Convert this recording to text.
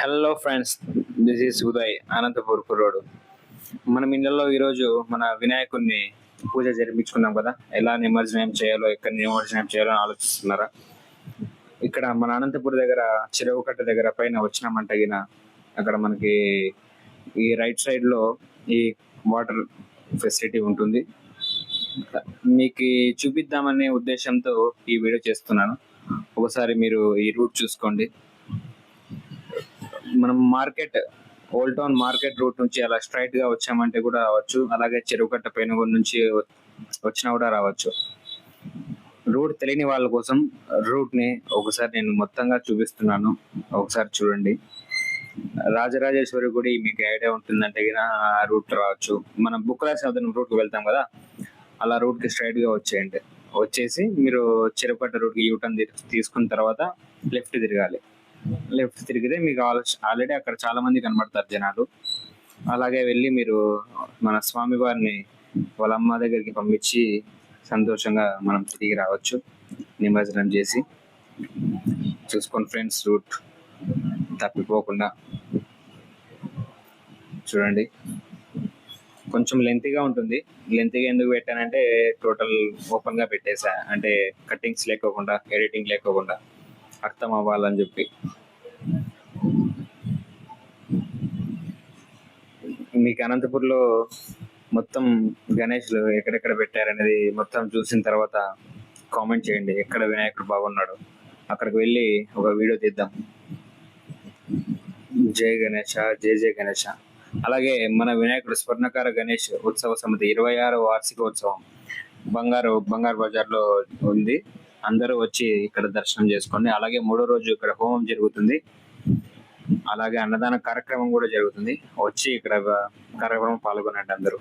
Hello friends, this is Uday Anantapur కుర్రోడు. మనం ఇళ్ళల్లో ఈరోజు మన వినాయకుడిని పూజ జరిపించుకున్నాం కదా. ఎలా నిమజ్జనం చేయాలో, ఎక్కడ నిమజ్జనం చేయాలో అని ఆలోచిస్తున్నారా? ఇక్కడ మన అనంతపూర్ దగ్గర చెరువు కట్ట దగ్గర పైన వచ్చినామంటే గిన అక్కడ మనకి ఈ రైట్ సైడ్ లో ఈ వాటర్ ఫెసిలిటీ ఉంటుంది. మీకు చూపిద్దామనే ఉద్దేశంతో ఈ వీడియో చేస్తున్నాను. ఒకసారి మీరు ఈ రూట్ చూసుకోండి. మనం ఓల్డ్ టౌన్ మార్కెట్ రూట్ నుంచి అలా స్ట్రైట్ గా వచ్చామంటే కూడా రావచ్చు. అలాగే చెరువుకట్ట పెనుగొండ నుంచి వచ్చినా కూడా రావచ్చు. రూట్ తెలియని వాళ్ళ కోసం రూట్ ని ఒకసారి నేను మొత్తంగా చూపిస్తున్నాను. ఒకసారి చూడండి. రాజరాజేశ్వరి గుడి మీకు ఐడియా ఉంటుందంటే ఆ రూట్ రావచ్చు. మనం బుక్కరాజసముద్రం రూట్ కి వెళ్తాం కదా, అలా రూట్ కి స్ట్రైట్ గా వచ్చేయండి. వచ్చేసి మీరు చెరువుకట్ట రూట్ కి యూటర్న్ తీసుకున్న తర్వాత లెఫ్ట్ తిరగాలి. లెఫ్ట్ తిరిగితే మీకు ఆల్రెడీ అక్కడ చాలా మంది కనబడతారు జనాలు. అలాగే వెళ్ళి మీరు మన స్వామి వారిని వాళ్ళ అమ్మ దగ్గరికి పంపించి సంతోషంగా మనం తిరిగి రావచ్చు, నిమజ్జనం చేసి. చూసుకోండి ఫ్రెండ్స్, రూట్ తప్పిపోకుండా చూడండి. కొంచెం లెంతీగా ఉంటుంది. లెంతీగా ఎందుకు పెట్టానంటే టోటల్ ఓపెన్ గా పెట్టేసా, అంటే కట్టింగ్స్ లేకోకుండా, ఎడిటింగ్ లేకోకుండా అర్థం అవ్వాలని చెప్పి. మీకు అనంతపూర్ లో మొత్తం గణేష్లు ఎక్కడెక్కడ పెట్టారనేది మొత్తం చూసిన తర్వాత కామెంట్ చేయండి. ఎక్కడ వినాయకుడు బాగున్నాడు అక్కడికి వెళ్ళి ఒక వీడియో తీద్దాం. జై గణేష, జై జై గణేష. అలాగే మన వినాయకుడు స్వర్ణకార గణేష్ ఉత్సవ సమితి 26వ వార్షికోత్సవం బంగారు బజార్ లో ఉంది. అందరూ వచ్చి ఇక్కడ దర్శనం చేసుకోండి. అలాగే 3వ రోజు ఇక్కడ హోమం జరుగుతుంది. అలాగే అన్నదాన కార్యక్రమం కూడా జరుగుతుంది. వచ్చి ఇక్కడ కార్యక్రమం పాల్గొనండి అందరూ.